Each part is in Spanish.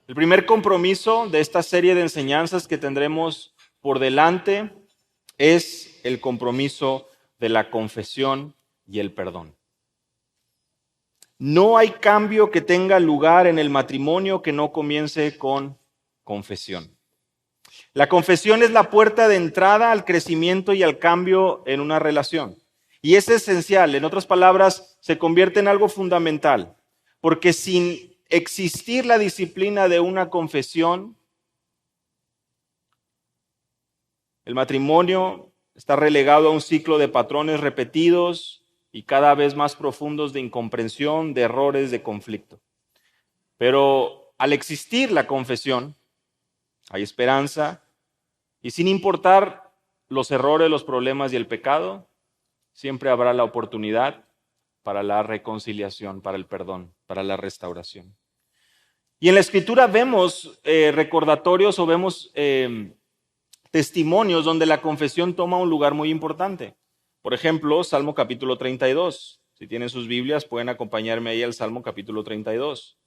El primer compromiso de esta serie de enseñanzas que tendremos por delante es el compromiso de la confesión y el perdón. No hay cambio que tenga lugar en el matrimonio que no comience con confesión. La confesión es la puerta de entrada al crecimiento y al cambio en una relación. Y es esencial, en otras palabras, se convierte en algo fundamental, porque sin existir la disciplina de una confesión, el matrimonio está relegado a un ciclo de patrones repetidos y cada vez más profundos de incomprensión, de errores, de conflicto. Pero al existir la confesión, hay esperanza y sin importar los errores, los problemas y el pecado, siempre habrá la oportunidad para la reconciliación, para el perdón, para la restauración. Y en la Escritura vemos recordatorios o vemos testimonios donde la confesión toma un lugar muy importante. Por ejemplo, Salmo capítulo 32. Si tienen sus Biblias, pueden acompañarme ahí al Salmo capítulo 32.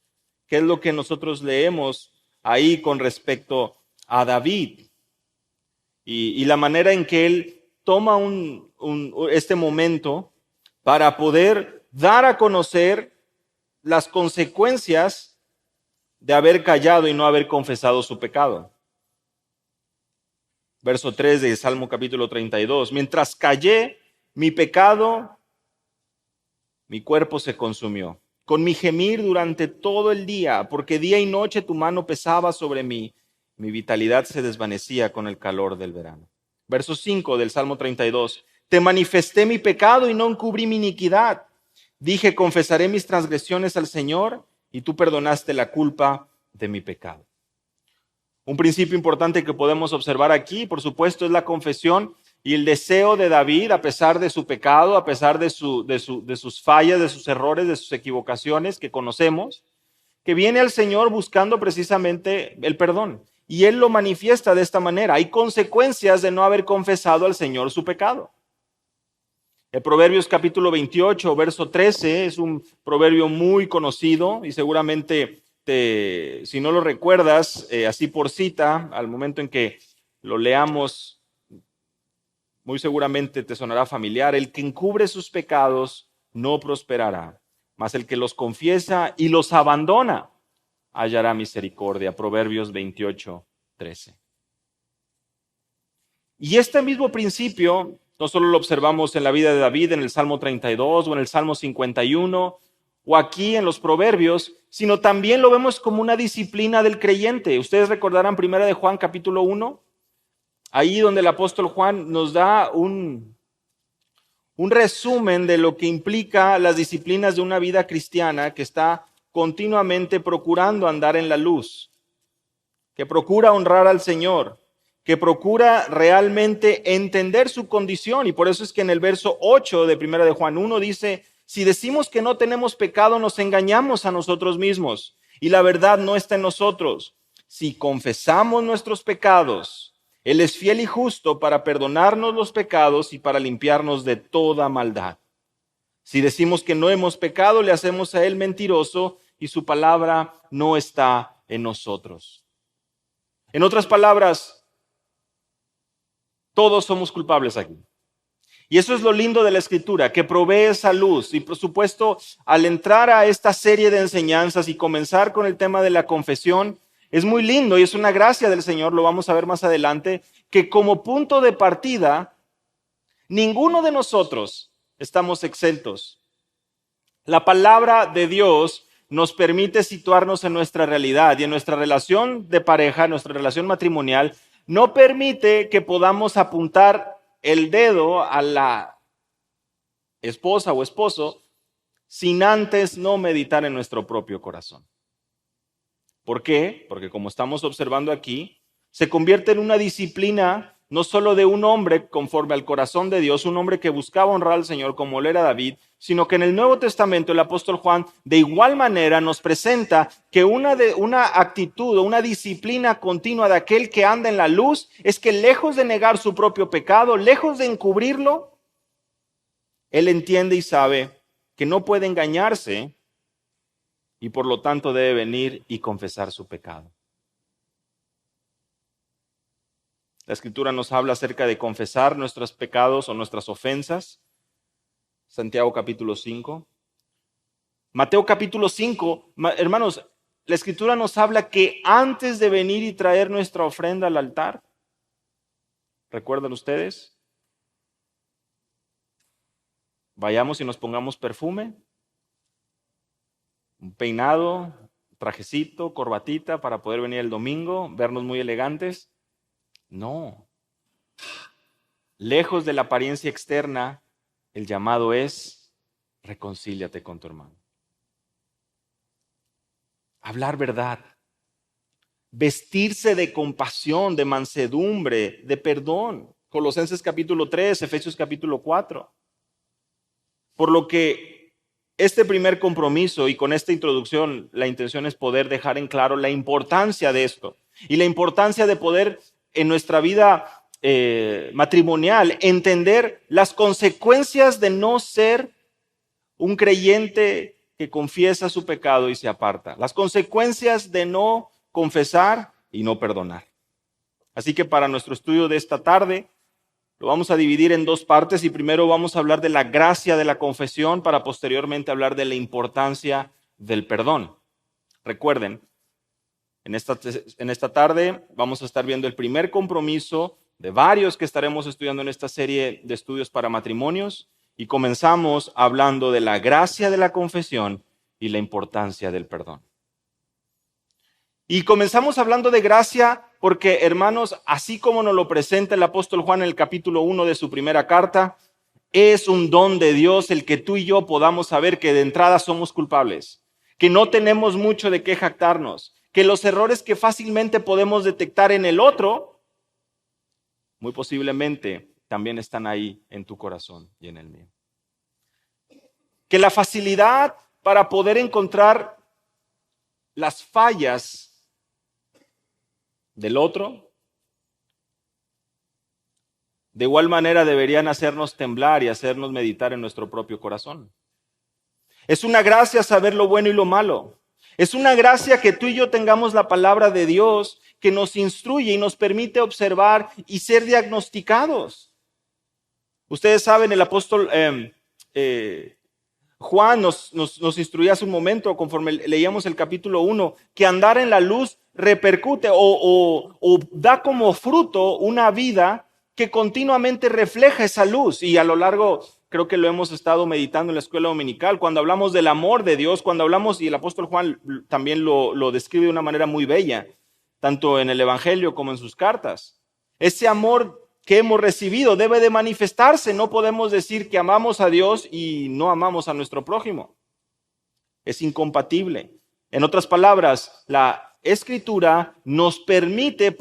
¿Qué es lo que nosotros leemos ahí con respecto a David? Y la manera en que él toma este momento para poder dar a conocer las consecuencias de haber callado y no haber confesado su pecado. Verso 3 de Salmo capítulo 32. Mientras callé, mi pecado, mi cuerpo se consumió. Con mi gemir durante todo el día, porque día y noche tu mano pesaba sobre mí. Mi vitalidad se desvanecía con el calor del verano. Verso 5 del Salmo 32. Te manifesté mi pecado y no encubrí mi iniquidad. Dije, confesaré mis transgresiones al Señor, y tú perdonaste la culpa de mi pecado. Un principio importante que podemos observar aquí, por supuesto, es la confesión y el deseo de David, a pesar de su pecado, a pesar de sus fallas, de sus errores, de sus equivocaciones que conocemos, que viene al Señor buscando precisamente el perdón. Y Él lo manifiesta de esta manera. Hay consecuencias de no haber confesado al Señor su pecado. El Proverbios capítulo 28, verso 13, es un proverbio muy conocido y seguramente si no lo recuerdas, así por cita, al momento en que lo leamos, muy seguramente te sonará familiar. El que encubre sus pecados no prosperará, mas el que los confiesa y los abandona hallará misericordia. Proverbios 28, 13. Y este mismo principio no solo lo observamos en la vida de David, en el Salmo 32 o en el Salmo 51, o aquí en los Proverbios, sino también lo vemos como una disciplina del creyente. Ustedes recordarán 1 de Juan capítulo 1, ahí donde el apóstol Juan nos da un resumen de lo que implica las disciplinas de una vida cristiana que está continuamente procurando andar en la luz, que procura honrar al Señor, que procura realmente entender su condición. Y por eso es que en el verso 8 de 1 de Juan 1 dice: si decimos que no tenemos pecado, nos engañamos a nosotros mismos y la verdad no está en nosotros. Si confesamos nuestros pecados, Él es fiel y justo para perdonarnos los pecados y para limpiarnos de toda maldad. Si decimos que no hemos pecado, le hacemos a Él mentiroso y su palabra no está en nosotros. En otras palabras, todos somos culpables aquí. Y eso es lo lindo de la Escritura, que provee esa luz. Y por supuesto, al entrar a esta serie de enseñanzas y comenzar con el tema de la confesión, es muy lindo y es una gracia del Señor, lo vamos a ver más adelante, que como punto de partida, ninguno de nosotros estamos exentos. La palabra de Dios nos permite situarnos en nuestra realidad y en nuestra relación de pareja, nuestra relación matrimonial, no permite que podamos apuntar el dedo a la esposa o esposo sin antes no meditar en nuestro propio corazón. ¿Por qué? Porque como estamos observando aquí, se convierte en una disciplina no solo de un hombre conforme al corazón de Dios, un hombre que buscaba honrar al Señor como lo era David, sino que en el Nuevo Testamento el apóstol Juan de igual manera nos presenta que una actitud o una disciplina continua de aquel que anda en la luz es que lejos de negar su propio pecado, lejos de encubrirlo, él entiende y sabe que no puede engañarse y por lo tanto debe venir y confesar su pecado. La Escritura nos habla acerca de confesar nuestros pecados o nuestras ofensas. Santiago capítulo 5. Mateo capítulo 5, hermanos, la Escritura nos habla que antes de venir y traer nuestra ofrenda al altar, ¿recuerdan ustedes? Vayamos y nos pongamos perfume, un peinado, trajecito, corbatita para poder venir el domingo, vernos muy elegantes. No. Lejos de la apariencia externa, el llamado es reconcíliate con tu hermano. Hablar verdad. Vestirse de compasión, de mansedumbre, de perdón. Colosenses capítulo 3, Efesios capítulo 4. Por lo que este primer compromiso y con esta introducción, la intención es poder dejar en claro la importancia de esto y la importancia de poder en nuestra vida matrimonial entender las consecuencias de no ser un creyente que confiesa su pecado y se aparta. Las consecuencias de no confesar y no perdonar. Así que para nuestro estudio de esta tarde, lo vamos a dividir en dos partes y primero vamos a hablar de la gracia de la confesión para posteriormente hablar de la importancia del perdón. Recuerden, en esta tarde vamos a estar viendo el primer compromiso de varios que estaremos estudiando en esta serie de estudios para matrimonios y comenzamos hablando de la gracia de la confesión y la importancia del perdón. Y comenzamos hablando de gracia porque, hermanos, así como nos lo presenta el apóstol Juan en el capítulo 1 de su primera carta, es un don de Dios el que tú y yo podamos saber que de entrada somos culpables, que no tenemos mucho de qué jactarnos, que los errores que fácilmente podemos detectar en el otro, muy posiblemente también están ahí en tu corazón y en el mío. Que la facilidad para poder encontrar las fallas del otro, de igual manera deberían hacernos temblar y hacernos meditar en nuestro propio corazón. Es una gracia saber lo bueno y lo malo. Es una gracia que tú y yo tengamos la palabra de Dios que nos instruye y nos permite observar y ser diagnosticados. Ustedes saben, el apóstol Juan nos instruía hace un momento, conforme leíamos el capítulo 1, que andar en la luz repercute o da como fruto una vida que continuamente refleja esa luz. Y a lo largo, creo que lo hemos estado meditando en la escuela dominical, cuando hablamos del amor de Dios, cuando hablamos, y el apóstol Juan también lo describe de una manera muy bella, tanto en el Evangelio como en sus cartas. Ese amor que hemos recibido debe de manifestarse. No podemos decir que amamos a Dios y no amamos a nuestro prójimo. Es incompatible. En otras palabras, la Escritura nos permite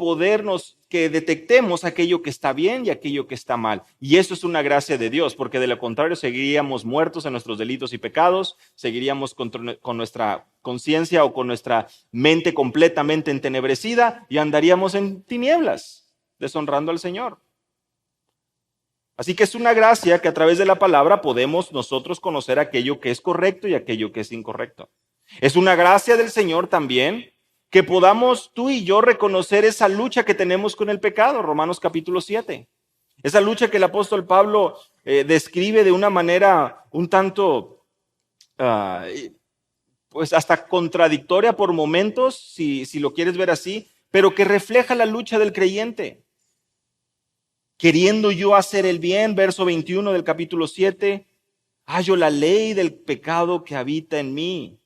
que detectemos aquello que está bien y aquello que está mal. Y eso es una gracia de Dios, porque de lo contrario seguiríamos muertos en nuestros delitos y pecados, seguiríamos con nuestra conciencia o con nuestra mente completamente entenebrecida y andaríamos en tinieblas, deshonrando al Señor. Así que es una gracia que a través de la palabra podemos nosotros conocer aquello que es correcto y aquello que es incorrecto. Es una gracia del Señor también que podamos tú y yo reconocer esa lucha que tenemos con el pecado, Romanos capítulo 7. Esa lucha que el apóstol Pablo describe de una manera un tanto, pues hasta contradictoria por momentos, si lo quieres ver así, pero que refleja la lucha del creyente. Queriendo yo hacer el bien, verso 21 del capítulo 7, hallo la ley del pecado que habita en mí.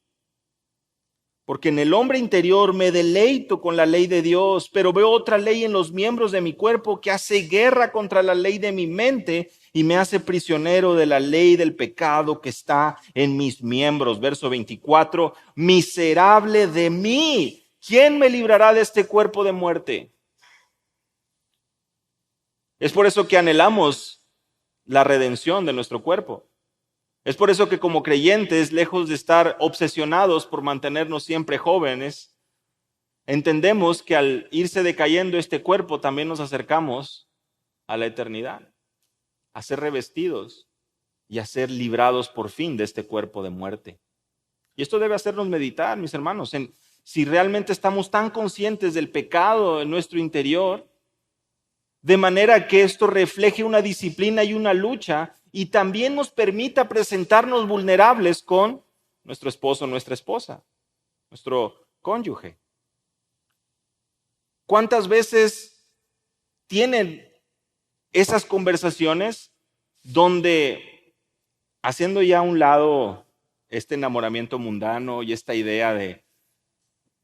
Porque en el hombre interior me deleito con la ley de Dios, pero veo otra ley en los miembros de mi cuerpo que hace guerra contra la ley de mi mente y me hace prisionero de la ley del pecado que está en mis miembros. Verso 24, miserable de mí, ¿quién me librará de este cuerpo de muerte? Es por eso que anhelamos la redención de nuestro cuerpo. Es por eso que como creyentes, lejos de estar obsesionados por mantenernos siempre jóvenes, entendemos que al irse decayendo este cuerpo también nos acercamos a la eternidad, a ser revestidos y a ser librados por fin de este cuerpo de muerte. Y esto debe hacernos meditar, mis hermanos, en si realmente estamos tan conscientes del pecado en nuestro interior, de manera que esto refleje una disciplina y una lucha y también nos permita presentarnos vulnerables con nuestro esposo, nuestra esposa, nuestro cónyuge. ¿Cuántas veces tienen esas conversaciones donde, haciendo ya a un lado este enamoramiento mundano y esta idea de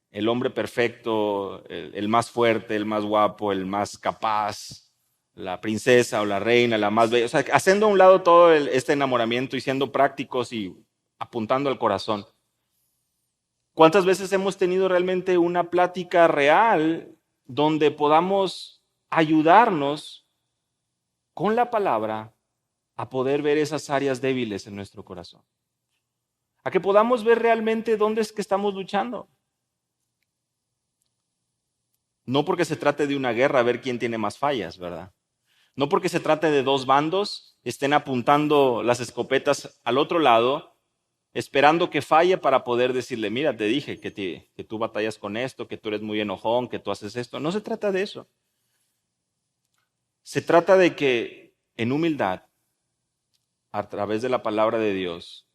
el hombre perfecto, el más fuerte, el más guapo, el más capaz, la princesa o la reina, la más bella, o sea, haciendo a un lado todo este enamoramiento y siendo prácticos y apuntando al corazón? ¿Cuántas veces hemos tenido realmente una plática real donde podamos ayudarnos con la palabra a poder ver esas áreas débiles en nuestro corazón? A que podamos ver realmente dónde es que estamos luchando. No porque se trate de una guerra a ver quién tiene más fallas, ¿verdad? No porque se trate de dos bandos, estén apuntando las escopetas al otro lado, esperando que falle para poder decirle, mira, te dije que tú batallas con esto, que tú eres muy enojón, que tú haces esto. No se trata de eso. Se trata de que en humildad, a través de la palabra de Dios,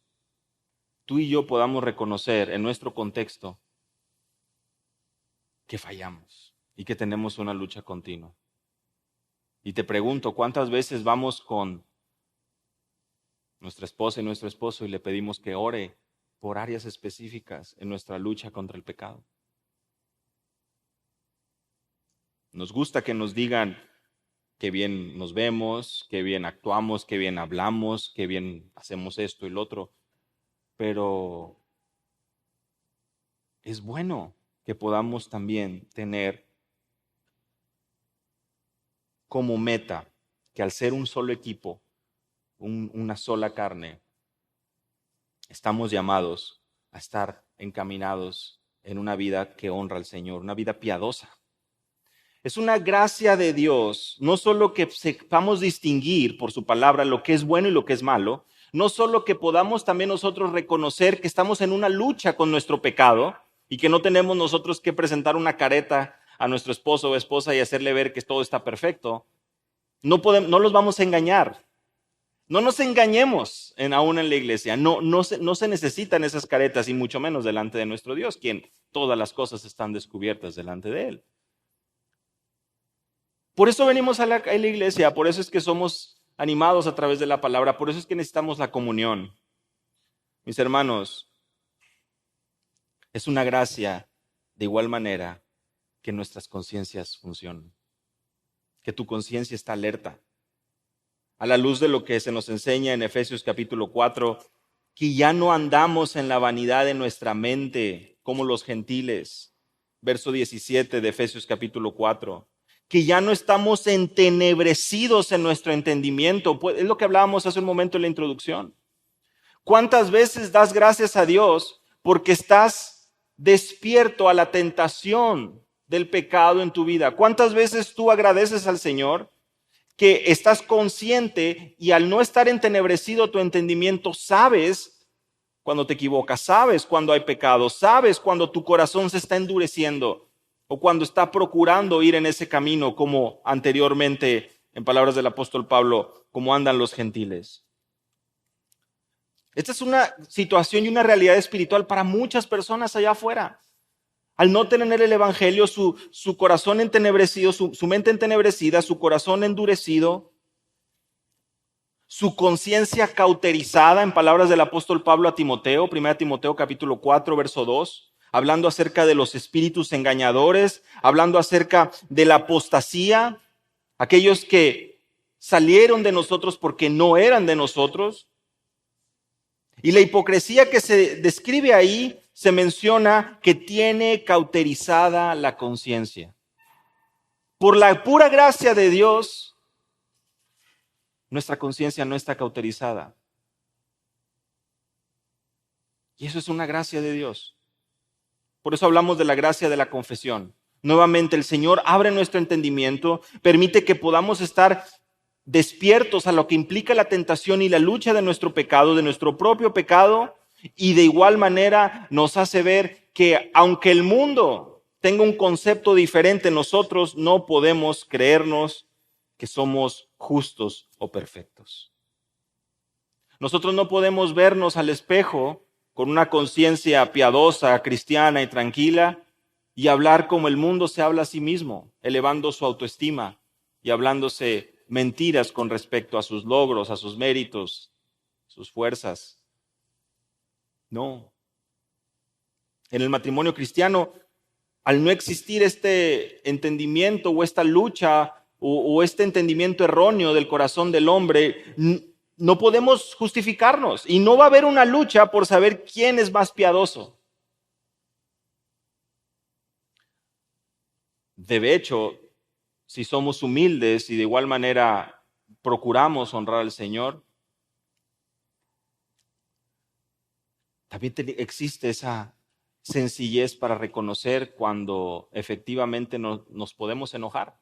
tú y yo podamos reconocer en nuestro contexto que fallamos y que tenemos una lucha continua. Y te pregunto, ¿cuántas veces vamos con nuestra esposa y nuestro esposo y le pedimos que ore por áreas específicas en nuestra lucha contra el pecado? Nos gusta que nos digan qué bien nos vemos, qué bien actuamos, qué bien hablamos, qué bien hacemos esto y lo otro, pero es bueno que podamos también tener como meta que al ser un solo equipo, una sola carne, estamos llamados a estar encaminados en una vida que honra al Señor, una vida piadosa. Es una gracia de Dios, no solo que sepamos distinguir por su palabra lo que es bueno y lo que es malo, no solo que podamos también nosotros reconocer que estamos en una lucha con nuestro pecado y que no tenemos nosotros que presentar una careta a nuestro esposo o esposa y hacerle ver que todo está perfecto. No los vamos a engañar. No nos engañemos aún en la iglesia. No se necesitan esas caretas y mucho menos delante de nuestro Dios, quien todas las cosas están descubiertas delante de Él. Por eso venimos a la iglesia, por eso es que somos animados a través de la palabra, por eso es que necesitamos la comunión. Mis hermanos, es una gracia de igual manera que nuestras conciencias funcionan, que tu conciencia está alerta. A la luz de lo que se nos enseña en Efesios capítulo 4, que ya no andamos en la vanidad de nuestra mente como los gentiles. Verso 17 de Efesios capítulo 4. Que ya no estamos entenebrecidos en nuestro entendimiento. Es lo que hablábamos hace un momento en la introducción. ¿Cuántas veces das gracias a Dios porque estás despierto a la tentación del pecado en tu vida? ¿Cuántas veces tú agradeces al Señor que estás consciente y al no estar entenebrecido tu entendimiento, sabes cuando te equivocas, sabes cuando hay pecado, sabes cuando tu corazón se está endureciendo o cuando está procurando ir en ese camino como anteriormente, en palabras del apóstol Pablo, como andan los gentiles? Esta es una situación y una realidad espiritual para muchas personas allá afuera. Al no tener el evangelio, su corazón entenebrecido, su mente entenebrecida, su corazón endurecido, su conciencia cauterizada, en palabras del apóstol Pablo a Timoteo, 1 Timoteo capítulo 4, verso 2, hablando acerca de los espíritus engañadores, hablando acerca de la apostasía, aquellos que salieron de nosotros porque no eran de nosotros. Y la hipocresía que se describe ahí, se menciona que tiene cauterizada la conciencia. Por la pura gracia de Dios, nuestra conciencia no está cauterizada. Y eso es una gracia de Dios. Por eso hablamos de la gracia de la confesión. Nuevamente, el Señor abre nuestro entendimiento, permite que podamos estar despiertos a lo que implica la tentación y la lucha de nuestro pecado, de nuestro propio pecado, Y de igual manera nos hace ver que aunque el mundo tenga un concepto diferente, nosotros no podemos creernos que somos justos o perfectos. Nosotros no podemos vernos al espejo con una conciencia piadosa, cristiana y tranquila y hablar como el mundo se habla a sí mismo, elevando su autoestima y hablándose mentiras con respecto a sus logros, a sus méritos, sus fuerzas. No. En el matrimonio cristiano, al no existir este entendimiento o esta lucha o este entendimiento erróneo del corazón del hombre, no podemos justificarnos y no va a haber una lucha por saber quién es más piadoso. De hecho, si somos humildes y de igual manera procuramos honrar al Señor, también existe esa sencillez para reconocer cuando efectivamente nos podemos enojar.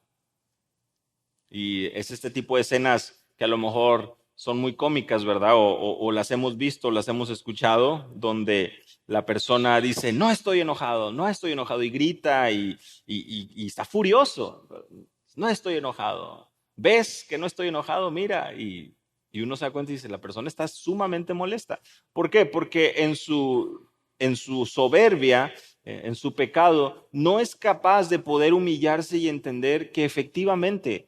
Y es este tipo de escenas que a lo mejor son muy cómicas, ¿verdad? O las hemos visto, las hemos escuchado, donde la persona dice, no estoy enojado, y grita y está furioso. No estoy enojado. ¿Ves que no estoy enojado? Mira, y uno se da cuenta y dice, la persona está sumamente molesta. ¿Por qué? Porque en su soberbia, en su pecado, no es capaz de poder humillarse y entender que efectivamente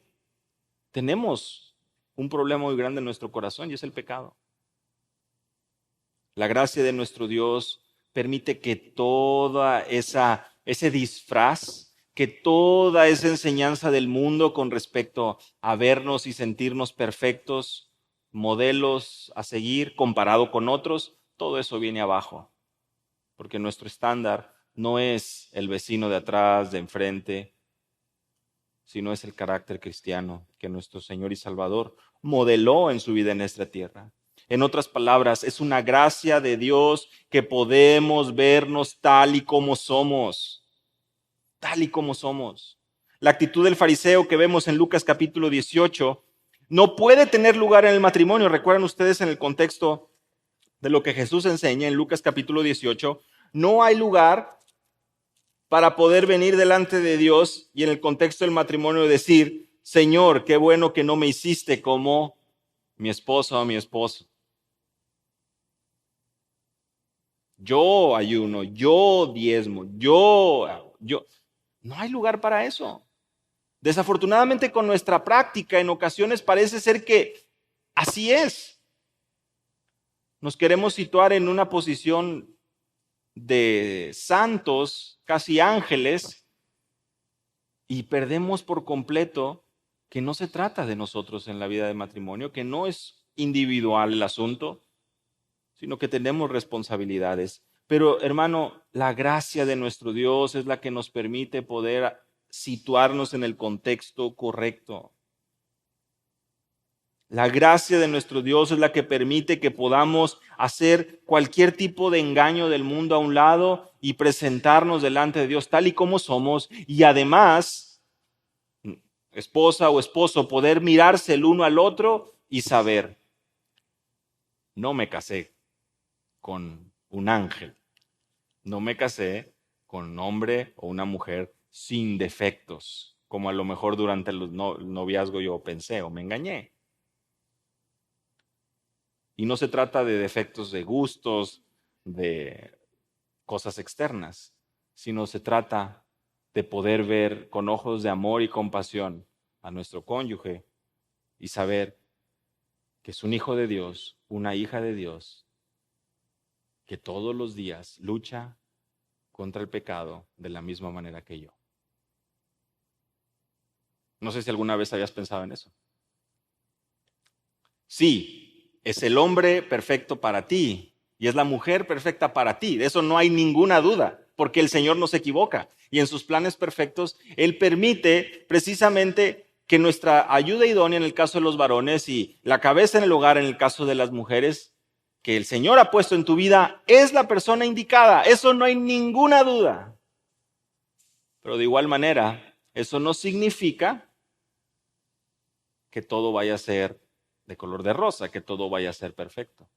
tenemos un problema muy grande en nuestro corazón y es el pecado. La gracia de nuestro Dios permite que toda ese disfraz, que toda esa enseñanza del mundo con respecto a vernos y sentirnos perfectos, modelos a seguir comparado con otros, todo eso viene abajo. Porque nuestro estándar no es el vecino de atrás, de enfrente, sino es el carácter cristiano que nuestro Señor y Salvador modeló en su vida en esta tierra. En otras palabras, es una gracia de Dios que podemos vernos tal y como somos, tal y como somos. La actitud del fariseo que vemos en Lucas capítulo 18 no puede tener lugar en el matrimonio. Recuerdan ustedes en el contexto de lo que Jesús enseña en Lucas capítulo 18, no hay lugar para poder venir delante de Dios y en el contexto del matrimonio decir, Señor, qué bueno que no me hiciste como mi esposa o mi esposo. Yo ayuno, yo diezmo, yo. No hay lugar para eso. Desafortunadamente con nuestra práctica en ocasiones parece ser que así es. Nos queremos situar en una posición de santos, casi ángeles, y perdemos por completo que no se trata de nosotros en la vida de matrimonio, que no es individual el asunto, sino que tenemos responsabilidades. Pero hermano, la gracia de nuestro Dios es la que nos permite poder situarnos en el contexto correcto. La gracia de nuestro Dios es la que permite que podamos hacer cualquier tipo de engaño del mundo a un lado y presentarnos delante de Dios tal y como somos y además, esposa o esposo, poder mirarse el uno al otro y saber, no me casé con un ángel, no me casé con un hombre o una mujer sin defectos, como a lo mejor durante el noviazgo yo pensé o me engañé. Y no se trata de defectos de gustos, de cosas externas, sino se trata de poder ver con ojos de amor y compasión a nuestro cónyuge y saber que es un hijo de Dios, una hija de Dios, que todos los días lucha contra el pecado de la misma manera que yo. No sé si alguna vez habías pensado en eso. Sí, es el hombre perfecto para ti y es la mujer perfecta para ti. De eso no hay ninguna duda, porque el Señor no se equivoca y en sus planes perfectos Él permite precisamente que nuestra ayuda idónea en el caso de los varones y la cabeza en el hogar en el caso de las mujeres, que el Señor ha puesto en tu vida, es la persona indicada. Eso no hay ninguna duda. Pero de igual manera, eso no significa que todo vaya a ser de color de rosa, que todo vaya a ser perfecto.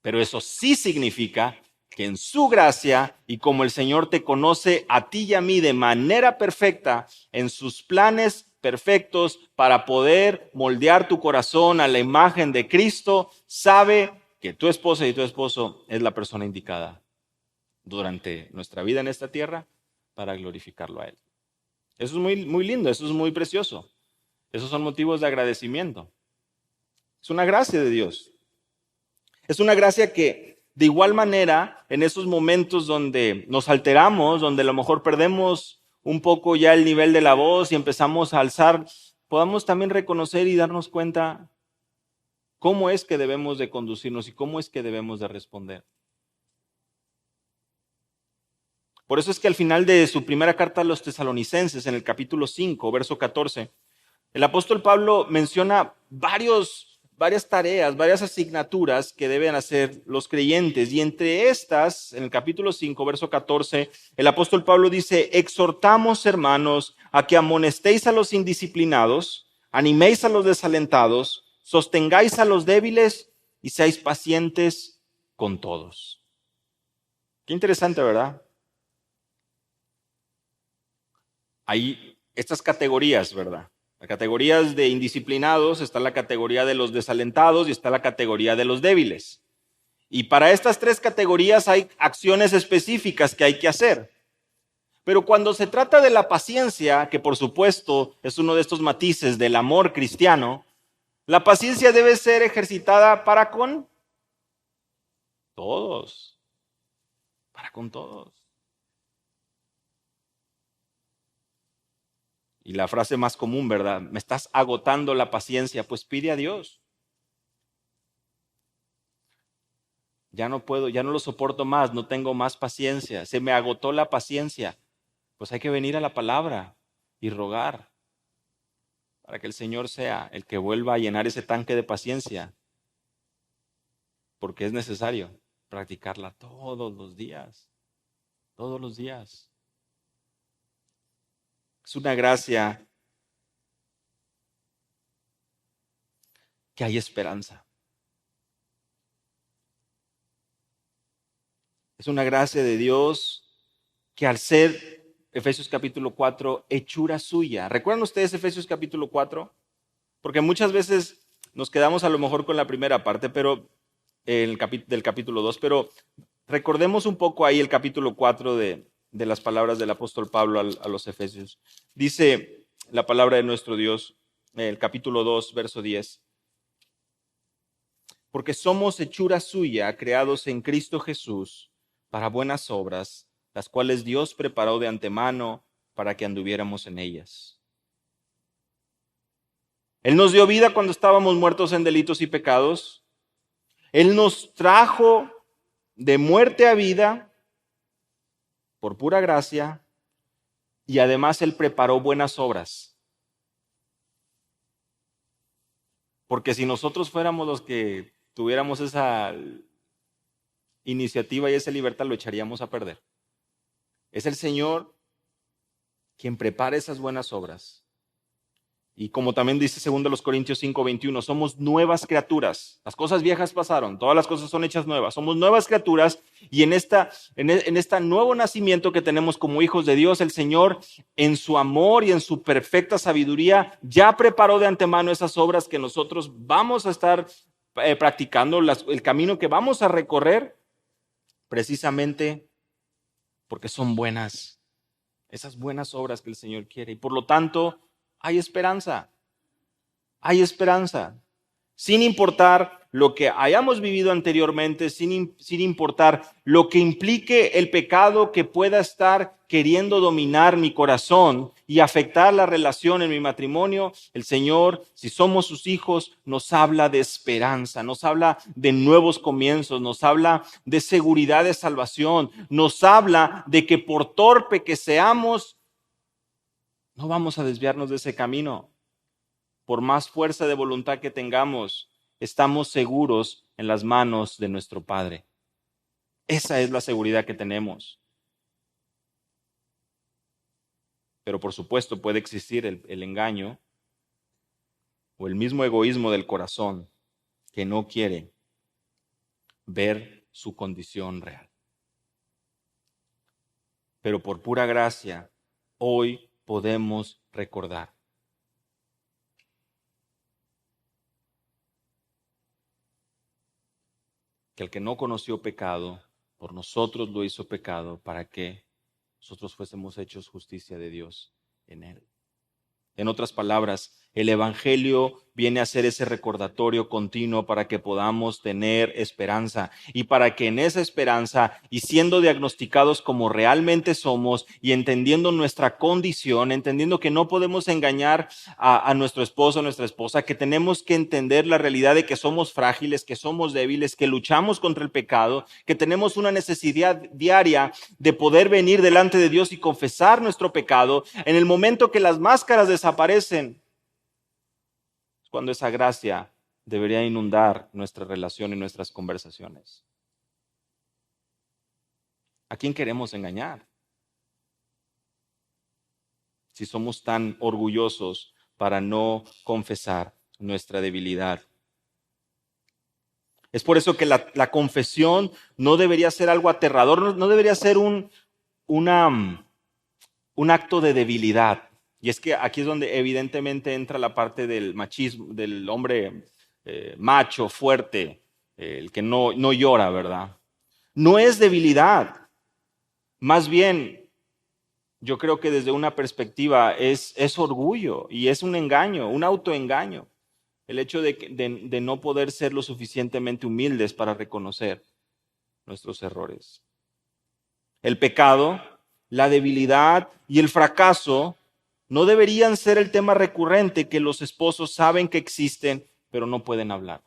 Pero eso sí significa que en su gracia y como el Señor te conoce a ti y a mí de manera perfecta, en sus planes perfectos para poder moldear tu corazón a la imagen de Cristo, sabe que tu esposa y tu esposo es la persona indicada durante nuestra vida en esta tierra para glorificarlo a Él. Eso es muy, muy lindo, eso es muy precioso. Esos son motivos de agradecimiento. Es una gracia de Dios. Es una gracia que de igual manera en esos momentos donde nos alteramos, donde a lo mejor perdemos un poco ya el nivel de la voz y empezamos a alzar, podamos también reconocer y darnos cuenta cómo es que debemos de conducirnos y cómo es que debemos de responder. Por eso es que al final de su primera carta a los tesalonicenses, en el capítulo 5, verso 14, el apóstol Pablo menciona varias tareas, varias asignaturas que deben hacer los creyentes. Y entre estas, en el capítulo 5, verso 14, el apóstol Pablo dice: exhortamos, hermanos, a que amonestéis a los indisciplinados, animéis a los desalentados, sostengáis a los débiles y seáis pacientes con todos. Qué interesante, ¿verdad? Hay estas categorías, ¿verdad? Las categorías de indisciplinados, está la categoría de los desalentados y está la categoría de los débiles. Y para estas tres categorías hay acciones específicas que hay que hacer. Pero cuando se trata de la paciencia, que por supuesto es uno de estos matices del amor cristiano, la paciencia debe ser ejercitada para con todos, para con todos. Y la frase más común, ¿verdad? Me estás agotando la paciencia, pues pide a Dios. Ya no puedo, ya no lo soporto más, no tengo más paciencia, se me agotó la paciencia. Pues hay que venir a la palabra y rogar para que el Señor sea el que vuelva a llenar ese tanque de paciencia, porque es necesario practicarla todos los días, todos los días. Es una gracia que hay esperanza. Es una gracia de Dios que al ser, Efesios capítulo 4, hechura suya. ¿Recuerdan ustedes Efesios capítulo 4? Porque muchas veces nos quedamos a lo mejor con la primera parte, pero del capítulo 2, pero recordemos un poco ahí el capítulo 4 de las palabras del apóstol Pablo a los Efesios. Dice la palabra de nuestro Dios, el capítulo 2, verso 10. Porque somos hechura suya, creados en Cristo Jesús, para buenas obras, las cuales Dios preparó de antemano para que anduviéramos en ellas. Él nos dio vida cuando estábamos muertos en delitos y pecados. Él nos trajo de muerte a vida por pura gracia y además Él preparó buenas obras. Porque si nosotros fuéramos los que tuviéramos esa iniciativa y esa libertad, lo echaríamos a perder. Es el Señor quien prepara esas buenas obras. Y como también dice 2 Corintios 5:21, somos nuevas criaturas. Las cosas viejas pasaron, todas las cosas son hechas nuevas. Somos nuevas criaturas y en este nuevo nacimiento que tenemos como hijos de Dios, el Señor en su amor y en su perfecta sabiduría ya preparó de antemano esas obras que nosotros vamos a estar practicando, el camino que vamos a recorrer precisamente porque son buenas, esas buenas obras que el Señor quiere. Y por lo tanto, hay esperanza, sin importar lo que hayamos vivido anteriormente, sin importar lo que implique el pecado que pueda estar queriendo dominar mi corazón y afectar la relación en mi matrimonio. El Señor, si somos sus hijos, nos habla de esperanza, nos habla de nuevos comienzos, nos habla de seguridad de salvación, nos habla de que por torpe que seamos, no vamos a desviarnos de ese camino. Por más fuerza de voluntad que tengamos, estamos seguros en las manos de nuestro Padre. Esa es la seguridad que tenemos. Pero por supuesto puede existir el engaño o el mismo egoísmo del corazón que no quiere ver su condición real. Pero por pura gracia, hoy podemos recordar que el que no conoció pecado, por nosotros lo hizo pecado para que nosotros fuésemos hechos justicia de Dios en él. En otras palabras, el Evangelio viene a ser ese recordatorio continuo para que podamos tener esperanza y para que en esa esperanza y siendo diagnosticados como realmente somos y entendiendo nuestra condición, entendiendo que no podemos engañar a nuestro esposo, a nuestra esposa, que tenemos que entender la realidad de que somos frágiles, que somos débiles, que luchamos contra el pecado, que tenemos una necesidad diaria de poder venir delante de Dios y confesar nuestro pecado. En el momento que las máscaras desaparecen, es cuando esa gracia debería inundar nuestra relación y nuestras conversaciones. ¿A quién queremos engañar? Si somos tan orgullosos para no confesar nuestra debilidad. Es por eso que la confesión no debería ser algo aterrador, no debería ser un acto de debilidad. Y es que aquí es donde evidentemente entra la parte del machismo, del hombre macho, fuerte, el que no llora, ¿verdad? No es debilidad. Más bien, yo creo que desde una perspectiva es orgullo y es un engaño, un autoengaño. El hecho de no poder ser lo suficientemente humildes para reconocer nuestros errores. El pecado, la debilidad y el fracaso no deberían ser el tema recurrente que los esposos saben que existen, pero no pueden hablar.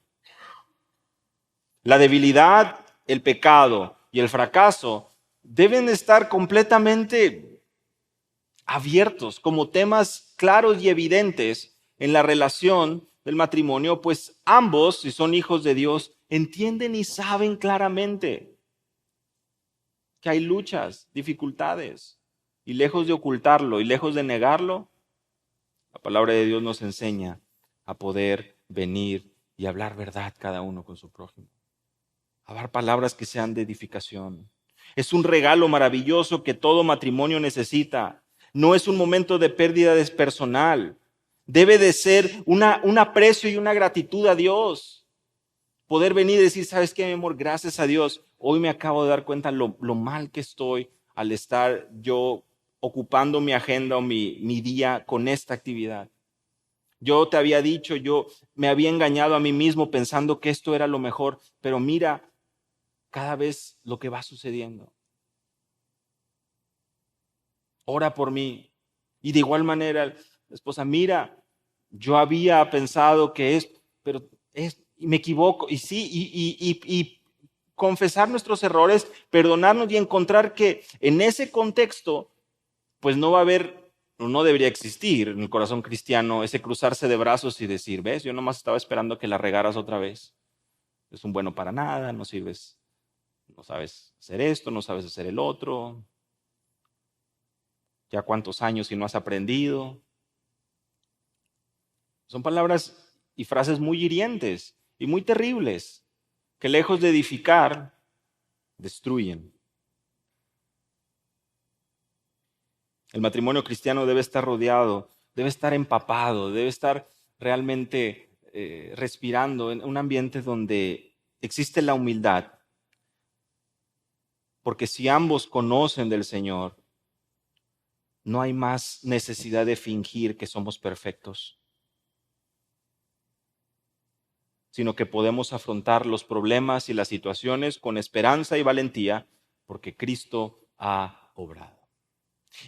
La debilidad, el pecado y el fracaso deben estar completamente abiertos como temas claros y evidentes en la relación del matrimonio, pues ambos, si son hijos de Dios, entienden y saben claramente que hay luchas, dificultades, y lejos de ocultarlo y lejos de negarlo, la palabra de Dios nos enseña a poder venir y hablar verdad cada uno con su prójimo. Hablar palabras que sean de edificación. Es un regalo maravilloso que todo matrimonio necesita. No es un momento de pérdida personal. Debe de ser un aprecio y una gratitud a Dios. Poder venir y decir, ¿sabes qué, mi amor? Gracias a Dios. Hoy me acabo de dar cuenta lo mal que estoy al estar yo ocupando mi agenda o mi día con esta actividad. Yo te había dicho, yo me había engañado a mí mismo pensando que esto era lo mejor, pero mira cada vez lo que va sucediendo. Ora por mí. Y de igual manera, la esposa, mira, yo había pensado que pero me equivoco. Y sí, y confesar nuestros errores, perdonarnos y encontrar que en ese contexto, pues no va a haber, no debería existir en el corazón cristiano ese cruzarse de brazos y decir, ves, yo nomás estaba esperando que la regaras otra vez. Es un bueno para nada, no sirves, no sabes hacer esto, no sabes hacer el otro. Ya cuántos años y no has aprendido. Son palabras y frases muy hirientes y muy terribles que lejos de edificar, destruyen. El matrimonio cristiano debe estar rodeado, debe estar empapado, debe estar realmente respirando en un ambiente donde existe la humildad. Porque si ambos conocen del Señor, no hay más necesidad de fingir que somos perfectos, sino que podemos afrontar los problemas y las situaciones con esperanza y valentía, porque Cristo ha obrado.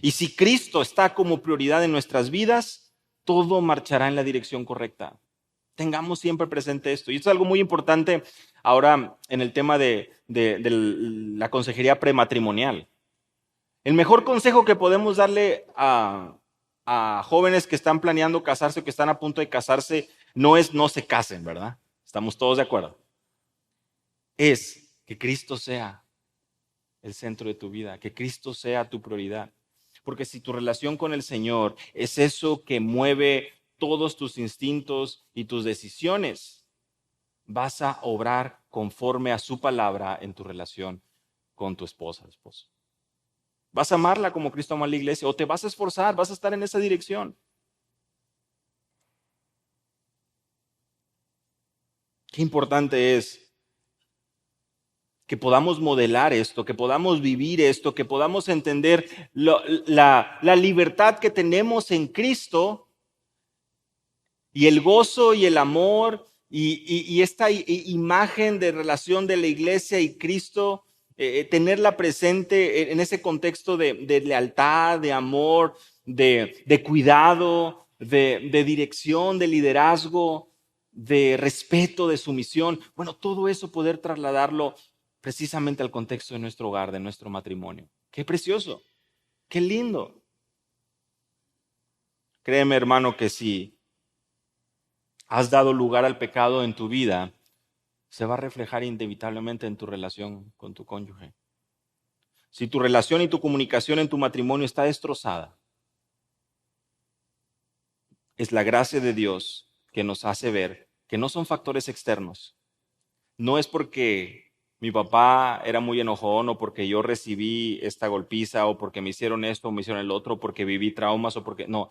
Y si Cristo está como prioridad en nuestras vidas, todo marchará en la dirección correcta. Tengamos siempre presente esto. Y esto es algo muy importante ahora en el tema de la consejería prematrimonial. El mejor consejo que podemos darle a jóvenes que están planeando casarse o que están a punto de casarse no es no se casen, ¿verdad? ¿Estamos todos de acuerdo? Es que Cristo sea el centro de tu vida, que Cristo sea tu prioridad. Porque si tu relación con el Señor es eso que mueve todos tus instintos y tus decisiones, vas a obrar conforme a su palabra en tu relación con tu esposa, esposo. ¿Vas a amarla como Cristo amó a la iglesia o te vas a esforzar, vas a estar en esa dirección? Qué importante es que podamos modelar esto, que podamos vivir esto, que podamos entender la libertad que tenemos en Cristo y el gozo y el amor y esta imagen de relación de la iglesia y Cristo, tenerla presente en ese contexto de lealtad, de amor, de cuidado, de dirección, de liderazgo, de respeto, de sumisión. Bueno, todo eso poder trasladarlo precisamente al contexto de nuestro hogar, de nuestro matrimonio. Qué precioso, qué lindo. Créeme, hermano, que si has dado lugar al pecado en tu vida, se va a reflejar inevitablemente en tu relación con tu cónyuge. Si tu relación y tu comunicación en tu matrimonio está destrozada, es la gracia de Dios que nos hace ver que no son factores externos. No es porque mi papá era muy enojón o porque yo recibí esta golpiza o porque me hicieron esto o me hicieron el otro, porque viví traumas o porque... No,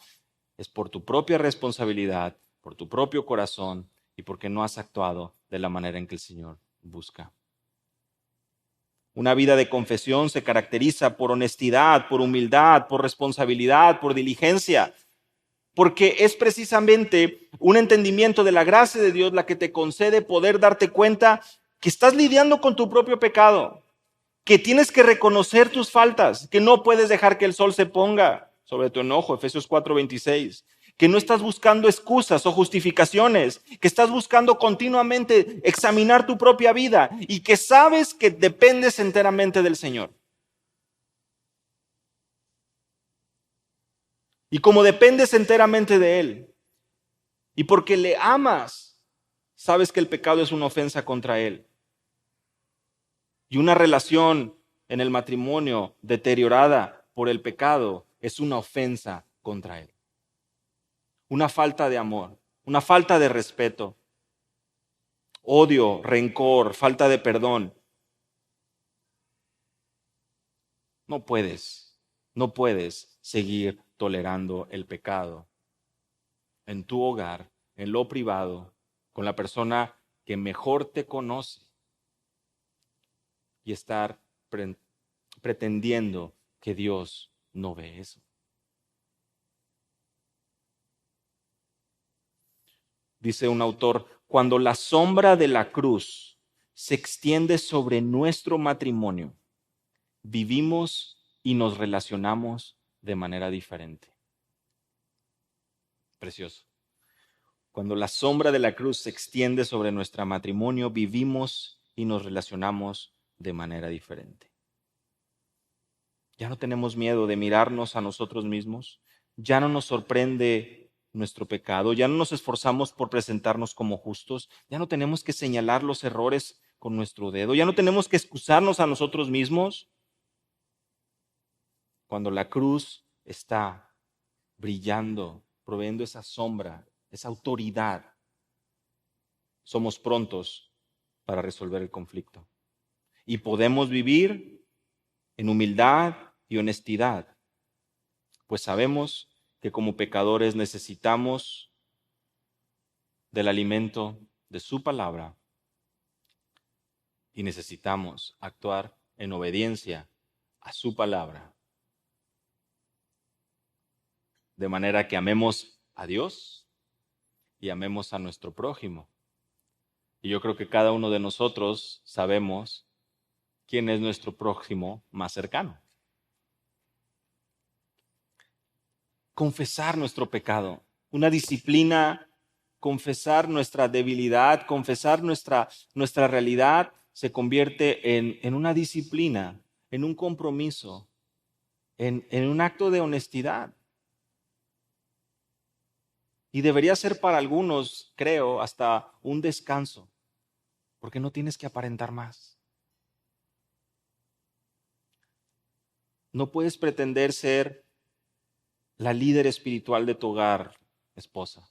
es por tu propia responsabilidad, por tu propio corazón y porque no has actuado de la manera en que el Señor busca. Una vida de confesión se caracteriza por honestidad, por humildad, por responsabilidad, por diligencia, porque es precisamente un entendimiento de la gracia de Dios la que te concede poder darte cuenta que estás lidiando con tu propio pecado, que tienes que reconocer tus faltas, que no puedes dejar que el sol se ponga sobre tu enojo, Efesios 4:26, que no estás buscando excusas o justificaciones, que estás buscando continuamente examinar tu propia vida y que sabes que dependes enteramente del Señor. Y como dependes enteramente de Él y porque le amas, sabes que el pecado es una ofensa contra Él. Y una relación en el matrimonio deteriorada por el pecado es una ofensa contra Él. Una falta de amor, una falta de respeto, odio, rencor, falta de perdón. No puedes seguir tolerando el pecado en tu hogar, en lo privado, con la persona que mejor te conoce y estar pretendiendo que Dios no ve eso. Dice un autor, cuando la sombra de la cruz se extiende sobre nuestro matrimonio, vivimos y nos relacionamos de manera diferente. Precioso. Cuando la sombra de la cruz se extiende sobre nuestro matrimonio, vivimos y nos relacionamos de manera diferente. Ya no tenemos miedo de mirarnos a nosotros mismos, ya no nos sorprende nuestro pecado, ya no nos esforzamos por presentarnos como justos, ya no tenemos que señalar los errores con nuestro dedo, ya no tenemos que excusarnos a nosotros mismos. Cuando la cruz está brillando, proveyendo esa sombra, esa autoridad, somos prontos para resolver el conflicto. Y podemos vivir en humildad y honestidad, pues sabemos que como pecadores necesitamos del alimento de su palabra y necesitamos actuar en obediencia a su palabra, de manera que amemos a Dios y amemos a nuestro prójimo. Y yo creo que cada uno de nosotros sabemos quién es nuestro prójimo más cercano. Confesar nuestro pecado, una disciplina, confesar nuestra debilidad, confesar nuestra realidad se convierte en una disciplina, en un compromiso, en un acto de honestidad. Y debería ser para algunos, creo, hasta un descanso, porque no tienes que aparentar más. No puedes pretender ser la líder espiritual de tu hogar, esposa.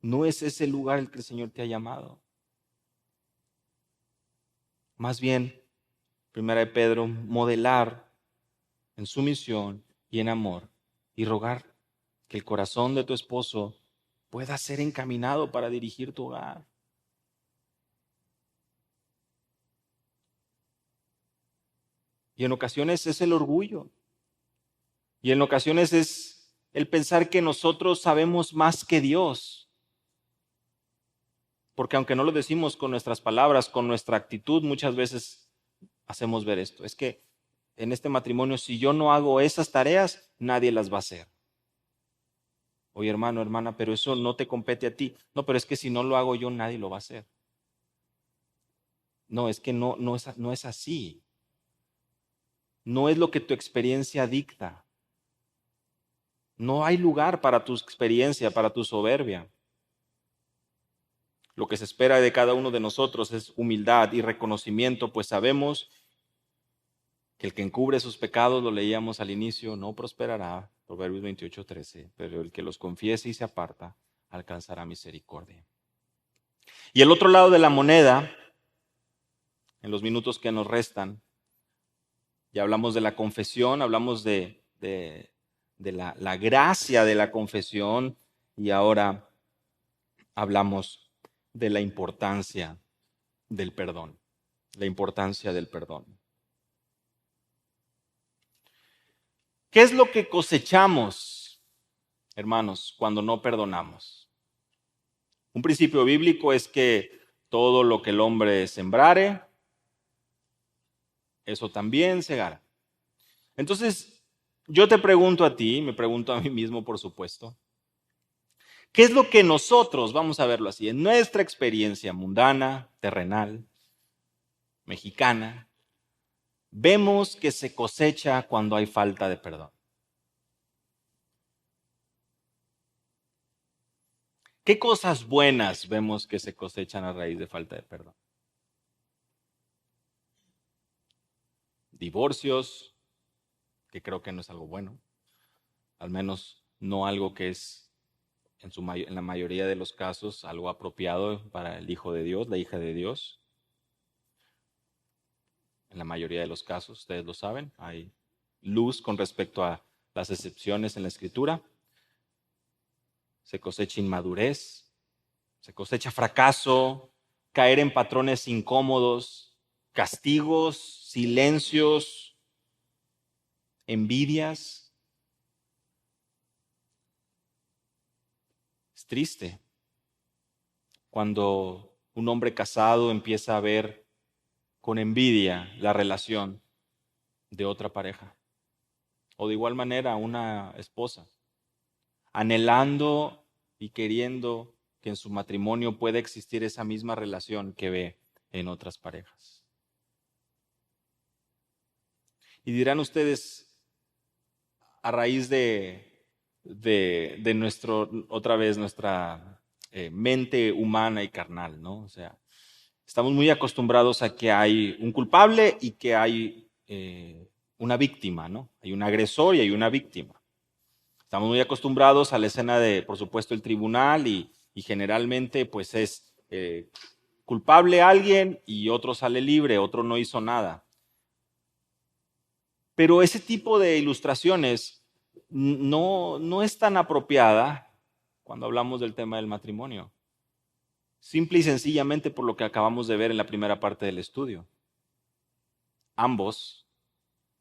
No es ese el lugar al que el Señor te ha llamado. Más bien, primera de Pedro, modelar en sumisión y en amor y rogar que el corazón de tu esposo pueda ser encaminado para dirigir tu hogar. Y en ocasiones es el orgullo. Y en ocasiones es el pensar que nosotros sabemos más que Dios. Porque aunque no lo decimos con nuestras palabras, con nuestra actitud, muchas veces hacemos ver esto. Es que en este matrimonio, si yo no hago esas tareas, nadie las va a hacer. Oye, hermano, hermana, pero eso no te compete a ti. No, pero es que si no lo hago yo, nadie lo va a hacer. No, es que no es así. No es lo que tu experiencia dicta. No hay lugar para tu experiencia, para tu soberbia. Lo que se espera de cada uno de nosotros es humildad y reconocimiento, pues sabemos que el que encubre sus pecados, lo leíamos al inicio, no prosperará, Proverbios 28:13, pero el que los confiese y se aparta, alcanzará misericordia. Y el otro lado de la moneda, en los minutos que nos restan, ya hablamos de la confesión, hablamos de la gracia de la confesión y ahora hablamos de la importancia del perdón, la importancia del perdón. ¿Qué es lo que cosechamos, hermanos, cuando no perdonamos? Un principio bíblico es que todo lo que el hombre sembrare, eso también segará. Entonces, yo te pregunto a ti, me pregunto a mí mismo, por supuesto, ¿qué es lo que nosotros, vamos a verlo así, en nuestra experiencia mundana, terrenal, mexicana, vemos que se cosecha cuando hay falta de perdón? ¿Qué cosas buenas vemos que se cosechan a raíz de falta de perdón? Divorcios, que creo que no es algo bueno, al menos no algo que es en la mayoría de los casos algo apropiado para el hijo de Dios, la hija de Dios. En la mayoría de los casos, ustedes lo saben, hay luz con respecto a las excepciones en la Escritura. Se cosecha inmadurez, se cosecha fracaso, caer en patrones incómodos, castigos, silencios, envidias. Es triste cuando un hombre casado empieza a ver con envidia la relación de otra pareja. O de igual manera una esposa, anhelando y queriendo que en su matrimonio pueda existir esa misma relación que ve en otras parejas. Y dirán ustedes, a raíz de nuestra mente humana y carnal, ¿no? O sea, estamos muy acostumbrados a que hay un culpable y que hay una víctima, ¿no? Hay un agresor y hay una víctima. Estamos muy acostumbrados a la escena de, por supuesto, el tribunal y generalmente pues es culpable alguien y otro sale libre, otro no hizo nada. Pero ese tipo de ilustraciones no es tan apropiada cuando hablamos del tema del matrimonio. Simple y sencillamente por lo que acabamos de ver en la primera parte del estudio. Ambos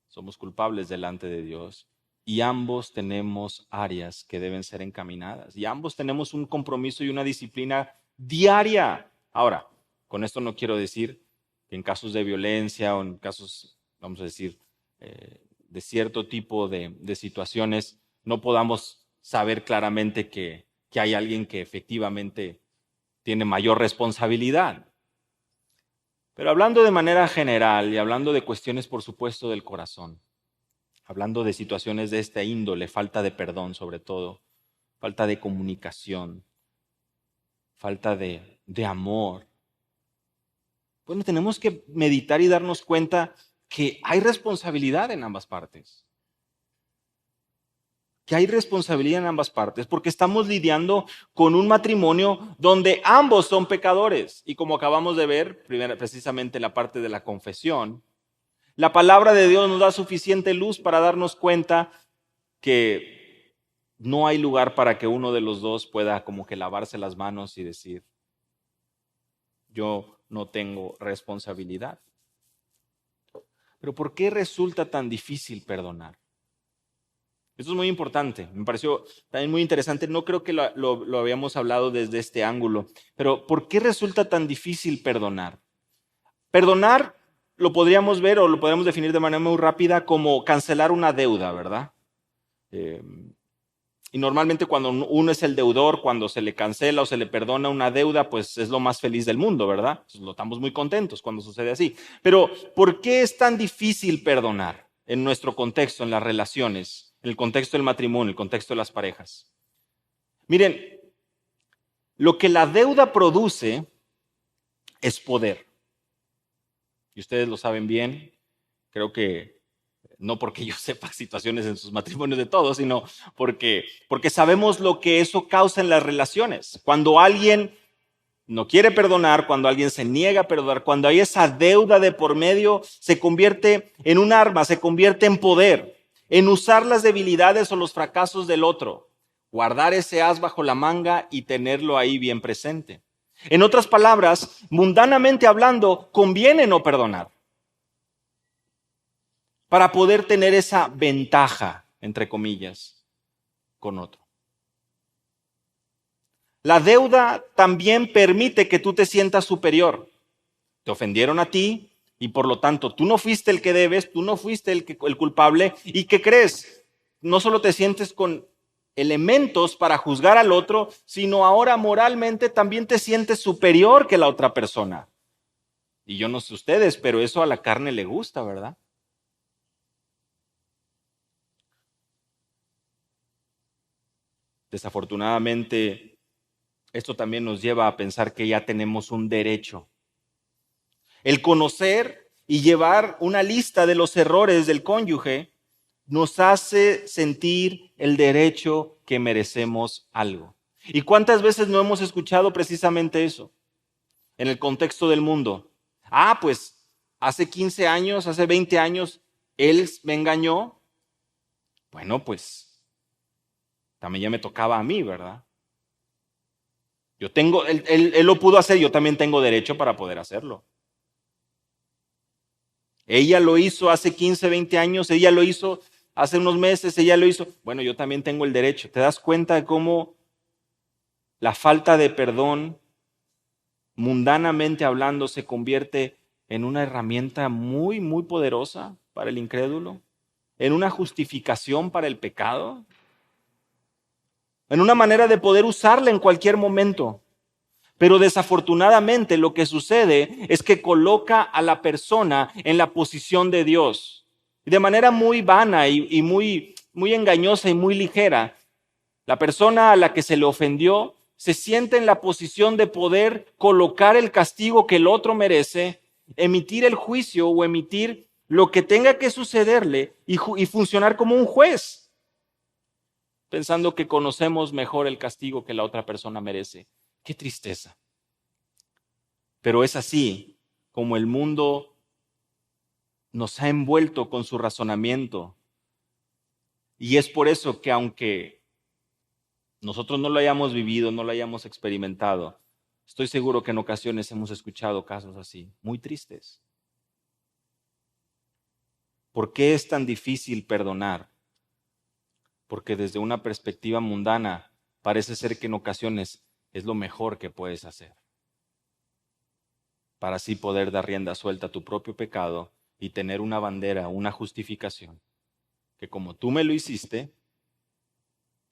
somos culpables delante de Dios y ambos tenemos áreas que deben ser encaminadas y ambos tenemos un compromiso y una disciplina diaria. Ahora, con esto no quiero decir que en casos de violencia o en casos, vamos a decir, de cierto tipo de situaciones, no podamos saber claramente que hay alguien que efectivamente tiene mayor responsabilidad. Pero hablando de manera general y hablando de cuestiones, por supuesto, del corazón, hablando de situaciones de esta índole, falta de perdón sobre todo, falta de comunicación, falta de amor, bueno, tenemos que meditar y darnos cuenta que hay responsabilidad en ambas partes. que hay responsabilidad en ambas partes, porque estamos lidiando con un matrimonio donde ambos son pecadores. Y como acabamos de ver, precisamente en la parte de la confesión, la palabra de Dios nos da suficiente luz para darnos cuenta que no hay lugar para que uno de los dos pueda como que lavarse las manos y decir, yo no tengo responsabilidad. Pero ¿por qué resulta tan difícil perdonar? Esto es muy importante, me pareció también muy interesante. No creo que lo habíamos hablado desde este ángulo, pero ¿por qué resulta tan difícil perdonar? Perdonar lo podríamos ver o lo podríamos definir de manera muy rápida como cancelar una deuda, ¿verdad? Y normalmente cuando uno es el deudor, cuando se le cancela o se le perdona una deuda, pues es lo más feliz del mundo, ¿verdad? Pues lo estamos muy contentos cuando sucede así. Pero ¿por qué es tan difícil perdonar en nuestro contexto, en las relaciones, en el contexto del matrimonio, en el contexto de las parejas? Miren, lo que la deuda produce es poder. Y ustedes lo saben bien, creo que no porque yo sepa situaciones en sus matrimonios de todos, sino porque sabemos lo que eso causa en las relaciones. Cuando alguien no quiere perdonar, cuando alguien se niega a perdonar, cuando hay esa deuda de por medio, se convierte en un arma, se convierte en poder, en usar las debilidades o los fracasos del otro, guardar ese as bajo la manga y tenerlo ahí bien presente. En otras palabras, mundanamente hablando, conviene no perdonar para poder tener esa ventaja, entre comillas, con otro. La deuda también permite que tú te sientas superior. Te ofendieron a ti y por lo tanto tú no fuiste el que debes, tú no fuiste el culpable. ¿Y qué crees? No solo te sientes con elementos para juzgar al otro, sino ahora moralmente también te sientes superior que la otra persona. Y yo no sé ustedes, pero eso a la carne le gusta, ¿verdad? Desafortunadamente, esto también nos lleva a pensar que ya tenemos un derecho. El conocer y llevar una lista de los errores del cónyuge nos hace sentir el derecho que merecemos algo. ¿Y cuántas veces no hemos escuchado precisamente eso en el contexto del mundo? Ah, pues hace 15 años, hace 20 años, él me engañó. Bueno, pues también ya me tocaba a mí, ¿verdad? Yo tengo, él lo pudo hacer, yo también tengo derecho para poder hacerlo. Ella lo hizo hace 15, 20 años, ella lo hizo hace unos meses, ella lo hizo. Bueno, yo también tengo el derecho. ¿Te das cuenta de cómo la falta de perdón, mundanamente hablando, se convierte en una herramienta muy, muy poderosa para el incrédulo? ¿En una justificación para el pecado? ¿En una manera de poder usarla en cualquier momento? Pero desafortunadamente lo que sucede es que coloca a la persona en la posición de Dios. De manera muy vana y muy, muy engañosa y muy ligera, la persona a la que se le ofendió se siente en la posición de poder colocar el castigo que el otro merece, emitir el juicio o emitir lo que tenga que sucederle y funcionar como un juez, pensando que conocemos mejor el castigo que la otra persona merece. Qué tristeza. Pero es así como el mundo nos ha envuelto con su razonamiento. Y es por eso que aunque nosotros no lo hayamos vivido, no lo hayamos experimentado, estoy seguro que en ocasiones hemos escuchado casos así, muy tristes. ¿Por qué es tan difícil perdonar? Porque desde una perspectiva mundana parece ser que en ocasiones es lo mejor que puedes hacer, para así poder dar rienda suelta a tu propio pecado y tener una bandera, una justificación, que como tú me lo hiciste,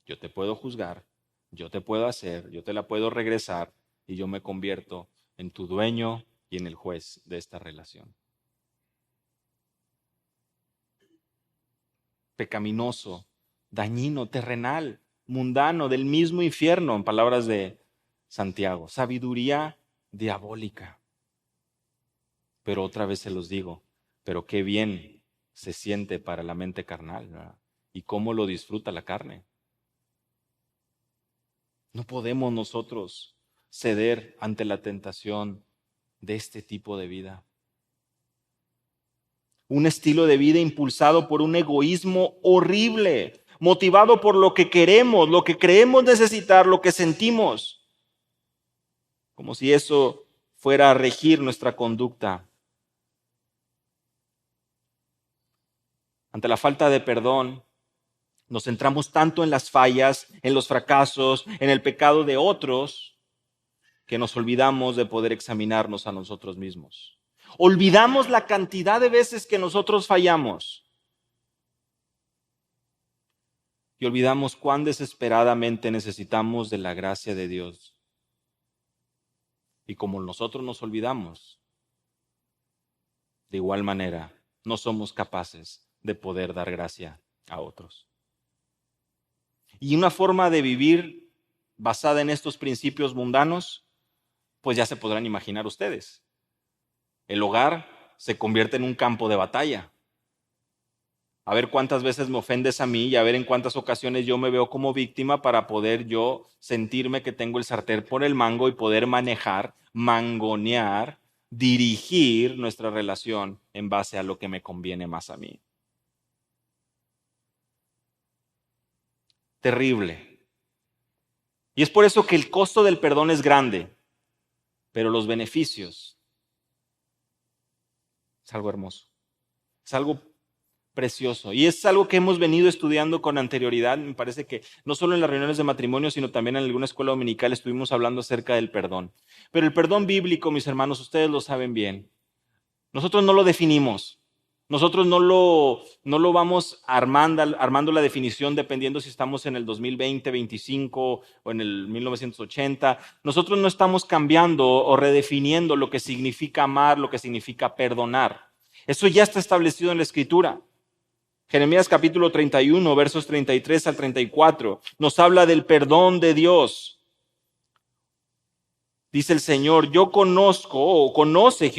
yo te puedo juzgar, yo te puedo hacer, yo te la puedo regresar y yo me convierto en tu dueño y en el juez de esta relación. Pecaminoso, dañino, terrenal, mundano, del mismo infierno, en palabras de Santiago. Sabiduría diabólica. Pero otra vez se los digo, pero qué bien se siente para la mente carnal, ¿verdad? y cómo lo disfruta la carne. No podemos nosotros ceder ante la tentación de este tipo de vida. Un estilo de vida impulsado por un egoísmo horrible, motivado por lo que queremos, lo que creemos necesitar, lo que sentimos, como si eso fuera a regir nuestra conducta. Ante la falta de perdón, nos centramos tanto en las fallas, en los fracasos, en el pecado de otros, que nos olvidamos de poder examinarnos a nosotros mismos. Olvidamos la cantidad de veces que nosotros fallamos. Y olvidamos cuán desesperadamente necesitamos de la gracia de Dios. Y como nosotros nos olvidamos, de igual manera, no somos capaces de poder dar gracia a otros. Y una forma de vivir basada en estos principios mundanos, pues ya se podrán imaginar ustedes. El hogar se convierte en un campo de batalla. A ver cuántas veces me ofendes a mí y a ver en cuántas ocasiones yo me veo como víctima para poder yo sentirme que tengo el sartén por el mango y poder manejar, mangonear, dirigir nuestra relación en base a lo que me conviene más a mí. Terrible. Y es por eso que el costo del perdón es grande, pero los beneficios es algo hermoso, es algo precioso. Y es algo que hemos venido estudiando con anterioridad. Me parece que no solo en las reuniones de matrimonio, sino también en alguna escuela dominical estuvimos hablando acerca del perdón. Pero el perdón bíblico, mis hermanos, ustedes lo saben bien. Nosotros no lo definimos. Nosotros no lo vamos armando la definición dependiendo si estamos en el 2020, 25 o en el 1980. Nosotros no estamos cambiando o redefiniendo lo que significa amar, lo que significa perdonar. Eso ya está establecido en la Escritura. Jeremías capítulo 31, versos 33 al 34, nos habla del perdón de Dios. Dice el Señor, yo conozco o conoce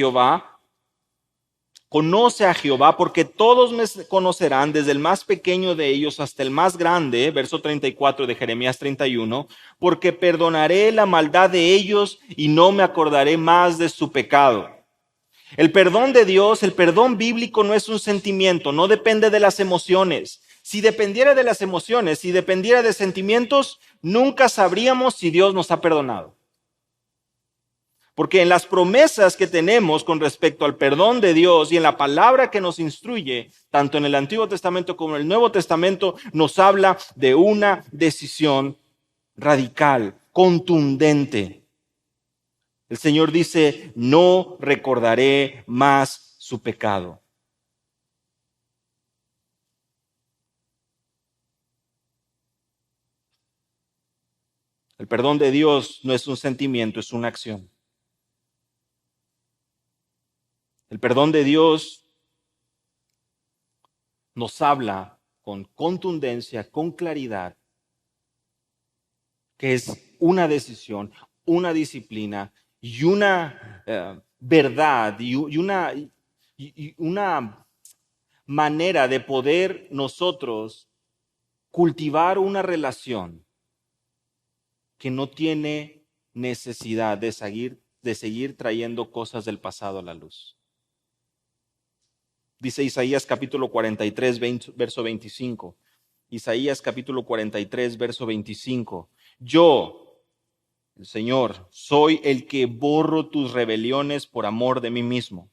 conoce a Jehová, porque todos me conocerán, desde el más pequeño de ellos hasta el más grande, verso 34 de Jeremías 31, porque perdonaré la maldad de ellos y no me acordaré más de su pecado. El perdón de Dios, el perdón bíblico no es un sentimiento, no depende de las emociones. Si dependiera de las emociones, si dependiera de sentimientos, nunca sabríamos si Dios nos ha perdonado. Porque en las promesas que tenemos con respecto al perdón de Dios y en la palabra que nos instruye, tanto en el Antiguo Testamento como en el Nuevo Testamento, nos habla de una decisión radical, contundente. El Señor dice, no recordaré más su pecado. El perdón de Dios no es un sentimiento, es una acción. El perdón de Dios nos habla con contundencia, con claridad, que es una decisión, una disciplina y una verdad y una manera de poder nosotros cultivar una relación que no tiene necesidad de seguir trayendo cosas del pasado a la luz. Dice Isaías capítulo 43, verso 25. Isaías capítulo 43, verso 25. Yo, el Señor, soy el que borro tus rebeliones por amor de mí mismo,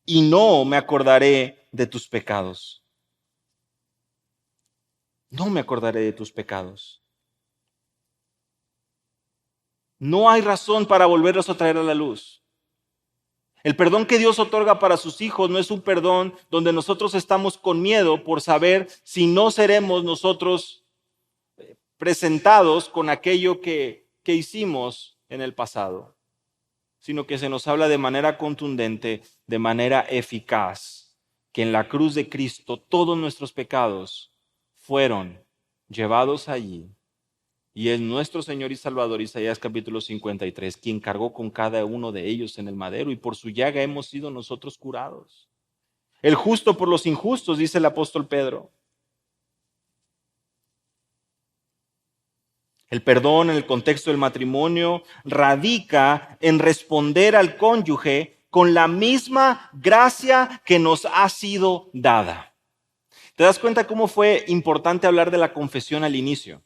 y no me acordaré de tus pecados. No me acordaré de tus pecados. No hay razón para volverlos a traer a la luz. El perdón que Dios otorga para sus hijos no es un perdón donde nosotros estamos con miedo por saber si no seremos nosotros presentados con aquello que hicimos en el pasado, sino que se nos habla de manera contundente, de manera eficaz, que en la cruz de Cristo todos nuestros pecados fueron llevados allí. Y es nuestro Señor y Salvador, Isaías capítulo 53, quien cargó con cada uno de ellos en el madero, y por su llaga hemos sido nosotros curados. El justo por los injustos, dice el apóstol Pedro. El perdón en el contexto del matrimonio radica en responder al cónyuge con la misma gracia que nos ha sido dada. ¿Te das cuenta cómo fue importante hablar de la confesión al inicio?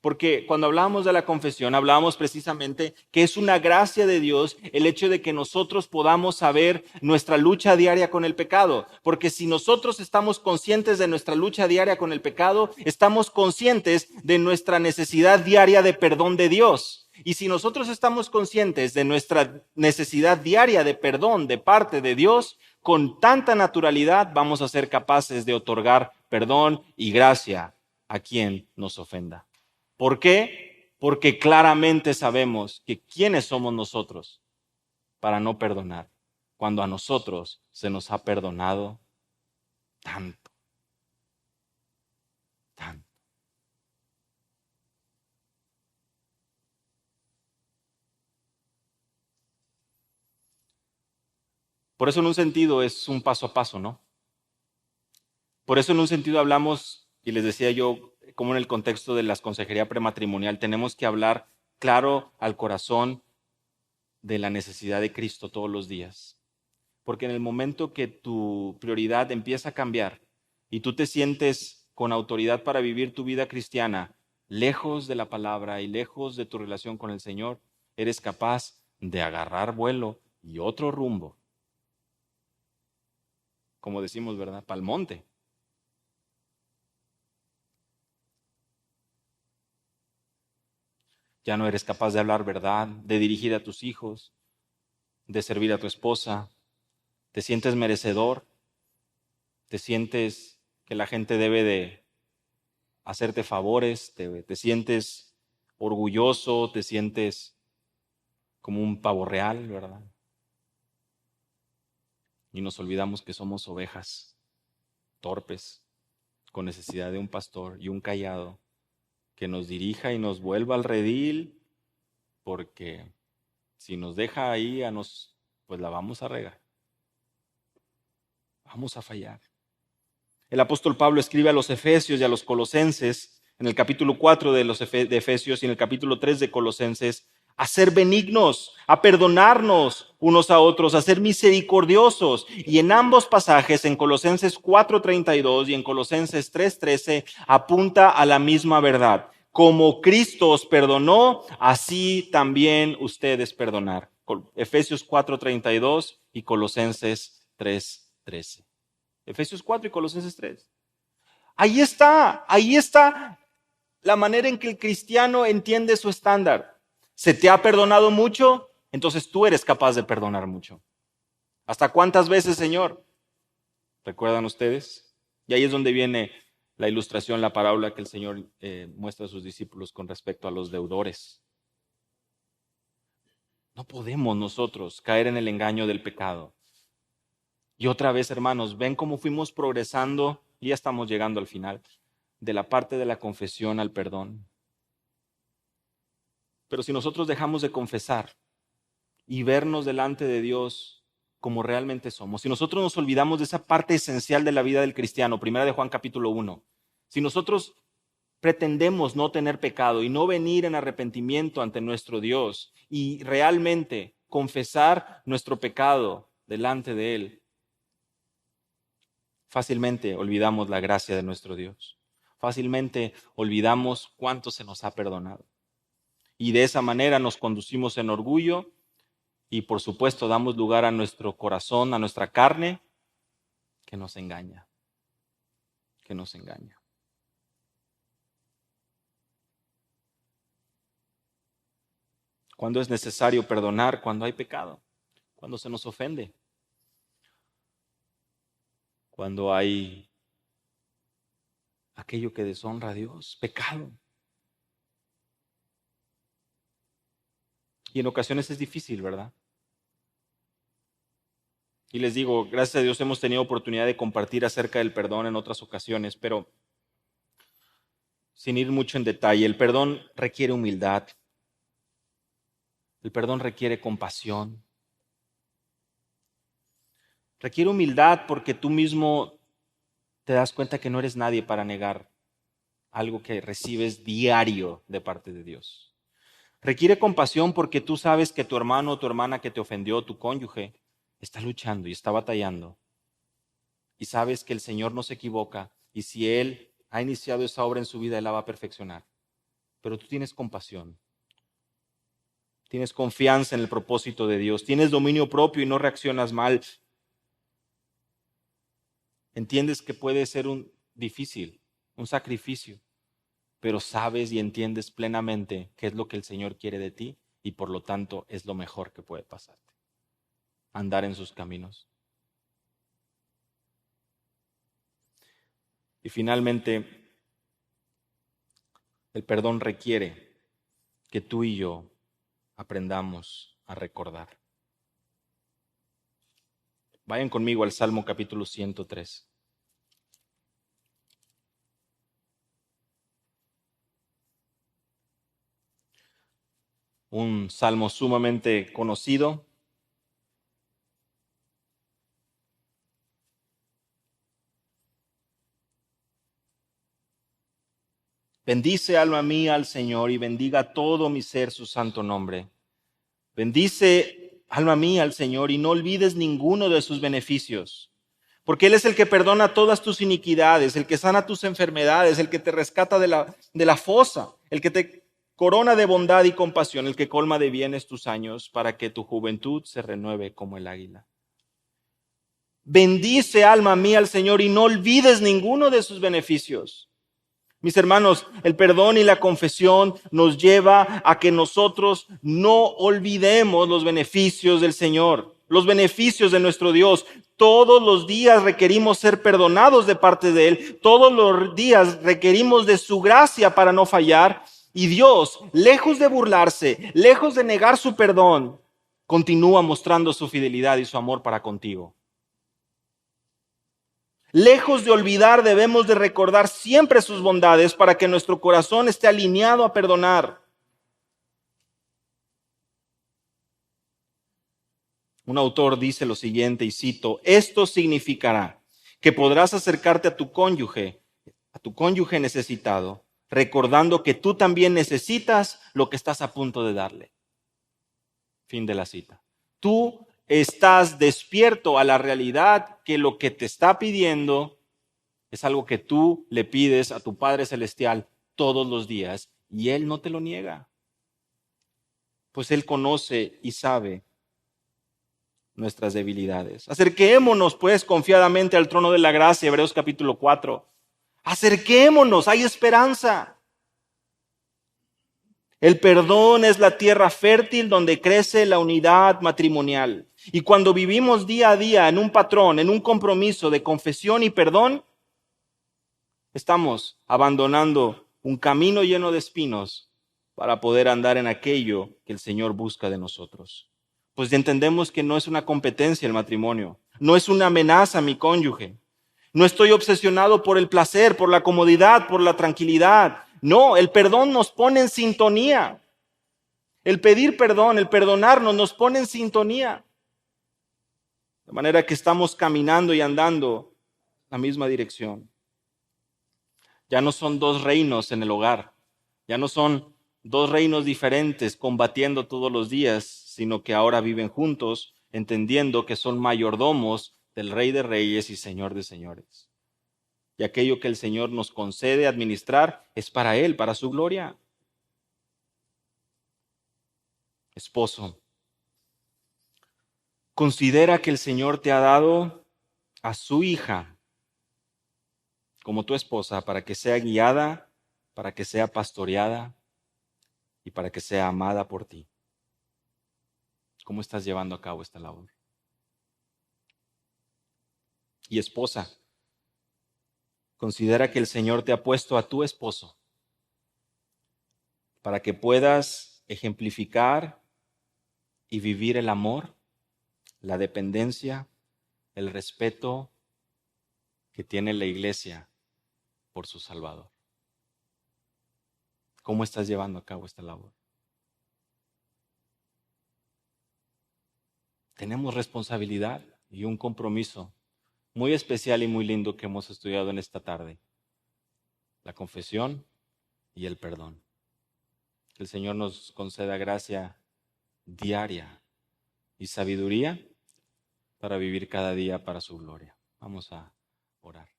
Porque cuando hablábamos de la confesión, hablábamos precisamente que es una gracia de Dios el hecho de que nosotros podamos saber nuestra lucha diaria con el pecado. Porque si nosotros estamos conscientes de nuestra lucha diaria con el pecado, estamos conscientes de nuestra necesidad diaria de perdón de Dios. Y si nosotros estamos conscientes de nuestra necesidad diaria de perdón de parte de Dios, con tanta naturalidad vamos a ser capaces de otorgar perdón y gracia a quien nos ofenda. ¿Por qué? Porque claramente sabemos que quiénes somos nosotros para no perdonar, cuando a nosotros se nos ha perdonado tanto, tanto. Por eso en un sentido es un paso a paso, ¿no? Por eso en un sentido hablamos, y les decía yo, como en el contexto de la consejería prematrimonial, tenemos que hablar claro al corazón de la necesidad de Cristo todos los días. Porque en el momento que tu prioridad empieza a cambiar y tú te sientes con autoridad para vivir tu vida cristiana, lejos de la palabra y lejos de tu relación con el Señor, eres capaz de agarrar vuelo y otro rumbo. Como decimos, ¿verdad? Pa'l monte. Ya no eres capaz de hablar verdad, de dirigir a tus hijos, de servir a tu esposa. Te sientes merecedor, te sientes que la gente debe de hacerte favores, te sientes orgulloso, te sientes como un pavo real, ¿verdad? Y nos olvidamos que somos ovejas torpes, con necesidad de un pastor y un callado que nos dirija y nos vuelva al redil, porque si nos deja ahí, pues la vamos a regar, vamos a fallar. El apóstol Pablo escribe a los Efesios y a los Colosenses, en el capítulo 4 de Efesios y en el capítulo 3 de Colosenses, a ser benignos, a perdonarnos unos a otros, a ser misericordiosos. Y en ambos pasajes, en Colosenses 4:32 y en Colosenses 3:13, apunta a la misma verdad. Como Cristo os perdonó, así también ustedes perdonar. Efesios 4:32 y Colosenses 3:13. Efesios 4 y Colosenses 3. Ahí está la manera en que el cristiano entiende su estándar. ¿Se te ha perdonado mucho? Entonces tú eres capaz de perdonar mucho. ¿Hasta cuántas veces, Señor? ¿Recuerdan ustedes? Y ahí es donde viene la ilustración, la parábola que el Señor muestra a sus discípulos con respecto a los deudores. No podemos nosotros caer en el engaño del pecado. Y otra vez, hermanos, ven cómo fuimos progresando y ya estamos llegando al final de la parte de la confesión al perdón. Pero si nosotros dejamos de confesar y vernos delante de Dios como realmente somos, si nosotros nos olvidamos de esa parte esencial de la vida del cristiano, primera de Juan capítulo 1, si nosotros pretendemos no tener pecado y no venir en arrepentimiento ante nuestro Dios y realmente confesar nuestro pecado delante de Él, fácilmente olvidamos la gracia de nuestro Dios. Fácilmente olvidamos cuánto se nos ha perdonado. Y de esa manera nos conducimos en orgullo y por supuesto damos lugar a nuestro corazón, a nuestra carne, que nos engaña, que nos engaña. Cuando es necesario perdonar, cuando hay pecado, cuando se nos ofende, cuando hay aquello que deshonra a Dios, pecado. Y en ocasiones es difícil, ¿verdad? Y les digo, gracias a Dios hemos tenido oportunidad de compartir acerca del perdón en otras ocasiones, pero sin ir mucho en detalle, el perdón requiere humildad, el perdón requiere compasión, requiere humildad porque tú mismo te das cuenta que no eres nadie para negar algo que recibes diario de parte de Dios. Requiere compasión porque tú sabes que tu hermano o tu hermana que te ofendió, tu cónyuge, está luchando y está batallando. Y sabes que el Señor no se equivoca y si Él ha iniciado esa obra en su vida, Él la va a perfeccionar. Pero tú tienes compasión, tienes confianza en el propósito de Dios, tienes dominio propio y no reaccionas mal. Entiendes que puede ser difícil, un sacrificio, pero sabes y entiendes plenamente qué es lo que el Señor quiere de ti y por lo tanto es lo mejor que puede pasarte. Andar en sus caminos. Y finalmente, el perdón requiere que tú y yo aprendamos a recordar. Vayan conmigo al Salmo capítulo 103. Un salmo sumamente conocido. Bendice, alma mía, al Señor, y bendiga todo mi ser su santo nombre. Bendice, alma mía, al Señor, y no olvides ninguno de sus beneficios, porque Él es el que perdona todas tus iniquidades, el que sana tus enfermedades, el que te rescata de la fosa, el que te corona de bondad y compasión, el que colma de bienes tus años, para que tu juventud se renueve como el águila. Bendice, alma mía, al Señor, y no olvides ninguno de sus beneficios. Mis hermanos, el perdón y la confesión nos lleva a que nosotros no olvidemos los beneficios del Señor, los beneficios de nuestro Dios. Todos los días requerimos ser perdonados de parte de Él. Todos los días requerimos de su gracia para no fallar. Y Dios, lejos de burlarse, lejos de negar su perdón, continúa mostrando su fidelidad y su amor para contigo. Lejos de olvidar, debemos de recordar siempre sus bondades para que nuestro corazón esté alineado a perdonar. Un autor dice lo siguiente, y cito, esto significará que podrás acercarte a tu cónyuge necesitado, recordando que tú también necesitas lo que estás a punto de darle. Fin de la cita. Tú estás despierto a la realidad que lo que te está pidiendo es algo que tú le pides a tu Padre Celestial todos los días y Él no te lo niega. Pues Él conoce y sabe nuestras debilidades. Acerquémonos pues confiadamente al trono de la gracia, Hebreos capítulo 4. Acerquémonos, hay esperanza. El perdón es la tierra fértil donde crece la unidad matrimonial. Y cuando vivimos día a día en un patrón, en un compromiso de confesión y perdón, estamos abandonando un camino lleno de espinos para poder andar en aquello que el Señor busca de nosotros. Pues entendemos que no es una competencia el matrimonio, no es una amenaza a mi cónyuge. No estoy obsesionado por el placer, por la comodidad, por la tranquilidad. No, el perdón nos pone en sintonía. El pedir perdón, el perdonarnos nos pone en sintonía. De manera que estamos caminando y andando en la misma dirección. Ya no son dos reinos en el hogar, ya no son dos reinos diferentes combatiendo todos los días, sino que ahora viven juntos, entendiendo que son mayordomos del Rey de Reyes y Señor de Señores. Y aquello que el Señor nos concede administrar es para Él, para su gloria. Esposo, considera que el Señor te ha dado a su hija como tu esposa para que sea guiada, para que sea pastoreada y para que sea amada por ti. ¿Cómo estás llevando a cabo esta labor? Y esposa, considera que el Señor te ha puesto a tu esposo para que puedas ejemplificar y vivir el amor, la dependencia, el respeto que tiene la iglesia por su Salvador. ¿Cómo estás llevando a cabo esta labor? Tenemos responsabilidad y un compromiso muy especial y muy lindo que hemos estudiado en esta tarde. la confesión y el perdón. Que el Señor nos conceda gracia diaria y sabiduría para vivir cada día para su gloria. Vamos a orar.